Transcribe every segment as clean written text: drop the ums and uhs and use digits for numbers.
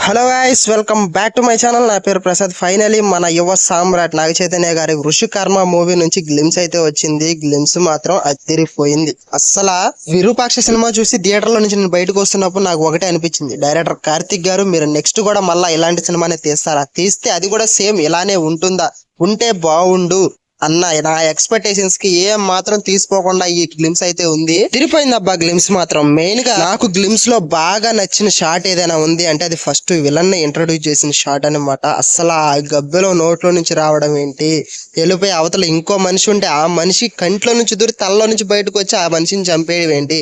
Hello guys, welcome back to my channel. నా పేరు Prasad. Finally మన యువ సామ్రాట్ నాగ చైతన్య గారి వృషికర్మ మూవీ నుంచి గ్లిమ్స్ అయితే వచ్చింది. గ్లిమ్స్ మాత్రం అదిరిపోయింది. అస్సలు విరూపాక్ష సినిమా చూసి థియేటర్ లో నుంచి నేను బయటకు వస్తున్నప్పుడు నాకు ఒకటే అనిపించింది, డైరెక్టర్ కార్తిక్ గారు మీరు నెక్స్ట్ కూడా మళ్ళీ ఇలాంటి సినిమానే తీస్తారా, తీస్తే అది కూడా సేమ్ ఇలానే ఉంటుందా, ఉంటే బాగుండు అన్న నా ఎక్స్పెక్టేషన్స్ కి ఏం మాత్రం తీసుకోకుండా ఈ గ్లిమ్స్ అయితే ఉంది. తిరిపోయింది అబ్బా గ్లిమ్స్ మాత్రం. మెయిన్ గా నాకు గ్లిమ్స్ లో బాగా నచ్చిన షాట్ ఏదైనా ఉంది అంటే అది ఫస్ట్ విలన్ ని ఇంట్రొడ్యూస్ చేసిన షాట్ అనమాట. అస్సలు ఆ గబ్బెలో నోట్లో నుంచి రావడం ఏంటి, వెళ్ళిపోయి అవతల ఇంకో మనిషి ఉంటే ఆ మనిషి కంట్లో నుంచి దూరి తలలో నుంచి బయటకు వచ్చి ఆ మనిషిని చంపేయడం ఏంటి,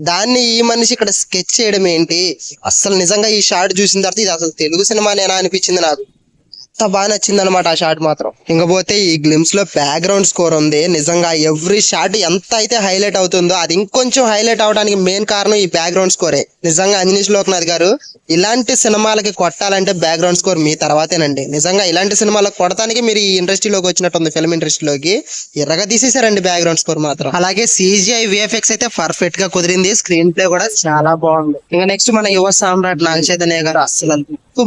దాన్ని ఈ మనిషి ఇక్కడ స్కెచ్ చేయడం ఏంటి. అస్సలు నిజంగా ఈ షాట్ చూసిన తర్వాత ఇది అసలు తెలుగు సినిమానేనా అనిపించింది నాకు. అంత బాగా నచ్చింది అనమాట ఆ షాట్ మాత్రం. ఇంకపోతే ఈ గ్లిమ్స్ లో బ్యాక్గ్రౌండ్ స్కోర్ ఉంది. నిజంగా ఎవ్రీ షాట్ ఎంత అయితే హైలైట్ అవుతుందో అది ఇంకొంచెం హైలైట్ అవడానికి మెయిన్ కారణం ఈ బ్యాక్గ్రౌండ్ స్కోరే. నిజంగా అంజనీష్ లోక్నాథ్ గారు ఇలాంటి సినిమాలకి కొట్టాలంటే బ్యాక్గ్రౌండ్ స్కోర్ మీ తర్వాతేనండి. నిజంగా ఇలాంటి సినిమాలకు కొడటానికి మీరు ఈ ఇండస్ట్రీలోకి వచ్చినట్టుంది, ఫిల్మ్ ఇండస్ట్రీలోకి ఎర్రగా తీసేశారండి బ్యాక్గ్రౌండ్ స్కోర్ మాత్రం. అలాగే CGI VFX అయితే పర్ఫెక్ట్ గా కుదిరింది. స్క్రీన్ ప్లే కూడా చాలా బాగుంది. ఇంకా నెక్స్ట్ మన యువ సామ్రాట్ నాగ చైతన్య గారు అస్సలు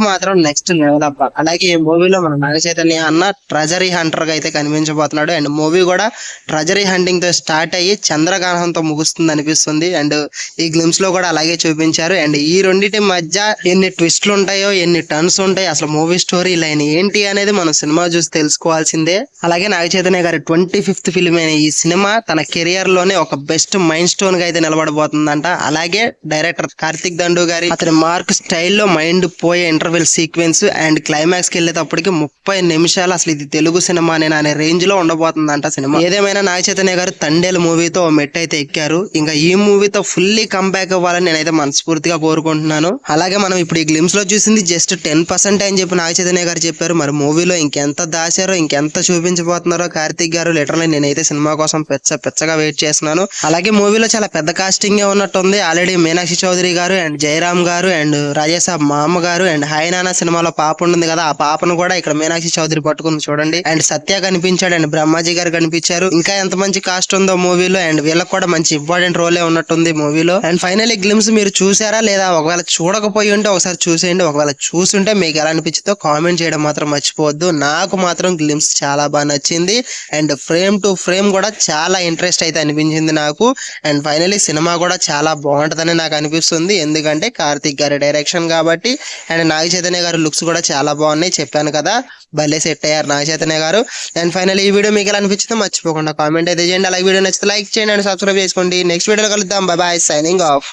మాత్రం నెక్స్ట్ లెవెల్ అబ్బా. అలాగే ఈ మూవీలో మన నాగ చైతన్య అన్న ట్రెజరీ హంటర్ గా అయితే కనిపించబోతున్నాడు. అండ్ మూవీ కూడా ట్రెజరీ హంటింగ్ తో స్టార్ట్ అయ్యి చంద్రగ్రహణంతో ముగుస్తుంది అనిపిస్తుంది. అండ్ ఈ గ్లిమ్స్ లో కూడా అలాగే చూపించారు. అండ్ ఈ రెండింటి మధ్య ఎన్ని ట్విస్ట్లు ఉంటాయో, ఎన్ని టర్న్స్ ఉంటాయి, అసలు మూవీ స్టోరీ లైన్ ఏంటి అనేది మనం సినిమా చూసి తెలుసుకోవాల్సిందే. అలాగే నాగ చైతన్య గారి 25th ఫిల్మ్ అయిన ఈ సినిమా తన కెరియర్ లోనే ఒక బెస్ట్ మైండ్ స్టోన్ గా అయితే నిలబడబోతుందంట. అలాగే డైరెక్టర్ కార్తిక్ దండు గారి అతని మార్క్ స్టైల్లో మైండ్ పోయే ఇంటర్వెల్ సీక్వెన్స్ అండ్ క్లైమాక్స్ కి వెళ్ళేటప్పటికి 30 నిమిషాలు అసలు ఇది తెలుగు సినిమానే అనే రేంజ్ లో ఉండబోతుందంట సినిమా. ఏదేమైనా నాగ చైతన్య గారు తండేలు మూవీతో మెట్ అయితే ఎక్కారు. ఇంకా ఈ మూవీతో ఫుల్లీ కంబ్యాక్ అవ్వాలని నేనైతే మనస్ఫూర్తిగా కోరుకుంటున్నాను. అలాగే మనం ఇప్పుడు ఈ గ్లిమ్స్ లో చూసింది జస్ట్ 10% అని చెప్పి నాగ చైతన్య గారు చెప్పారు. మరి మూవీలో ఇంకెంత దాచారో, ఇంకెంత చూపించబోతున్నారో కార్తిక్ గారు, లిటరల్లీ నేనైతే సినిమా కోసం పెచ్చగా వెయిట్ చేస్తున్నాను. అలాగే మూవీలో చాలా పెద్ద కాస్టింగ్ ఉన్నట్టుంది. ఆల్రెడీ మీనాక్షి చౌదరి గారు అండ్ జయరామ్ గారు అండ్ రాజేసాబ్ మా అమ్మ గారు అండ్ హాయ్ నాన్న సినిమాలో పాప ఉంటుంది కదా, ఆ పాపను కూడా ఇక్కడ మీనాక్షి చౌదరి పట్టుకుంది చూడండి. అండ్ సత్య కనిపించాడు అండ్ బ్రహ్మాజీ గారు కనిపించారు. ఇంకా ఎంత మంచి కాస్ట్ ఉందో మూవీలో. అండ్ వీళ్ళకి కూడా మంచి ఇంపార్టెంట్ రోలే ఉన్నట్టుంది మూవీలో. అండ్ ఫైనల్లీ గ్లిమ్స్ మీరు చూసారా లేదా, ఒకవేళ చూడకపోయి ఉంటే ఒకసారి చూసేయండి. ఒకవేళ చూసుంటే మీకు ఎలా అనిపించిందో కామెంట్ చేయడం మాత్రం మర్చిపోవద్దు. నాకు మాత్రం గ్లిమ్స్ చాలా బాగా నచ్చింది. అండ్ ఫ్రేమ్ టు ఫ్రేమ్ కూడా చాలా ఇంట్రెస్ట్ అయితే అనిపించింది నాకు. అండ్ ఫైనల్లీ సినిమా కూడా చాలా బాగుంటదని నాకు అనిపిస్తుంది, ఎందుకంటే కార్తిక్ గారి డైరెక్షన్ కాబట్టి. అండ్ నాగ చైతన్య గారు లుక్స్ కూడా చాలా బాగున్నాయి, చెప్పాను కదా, భలే సెట్ అయ్యారు నాగ చైతన్య గారు. అండ్ ఫైనల్ ఈ వీడియో మీకు ఎలా అనిపించిందో మర్చిపోకుండా కామెంట్ అయితే చేయండి. అలాగే వీడియో నచ్చితే లైక్ చేయండి అండ్ సబ్స్క్రైబ్ చేసుకోండి. నెక్స్ట్ వీడియోలో కలుద్దాం. By by, signing off.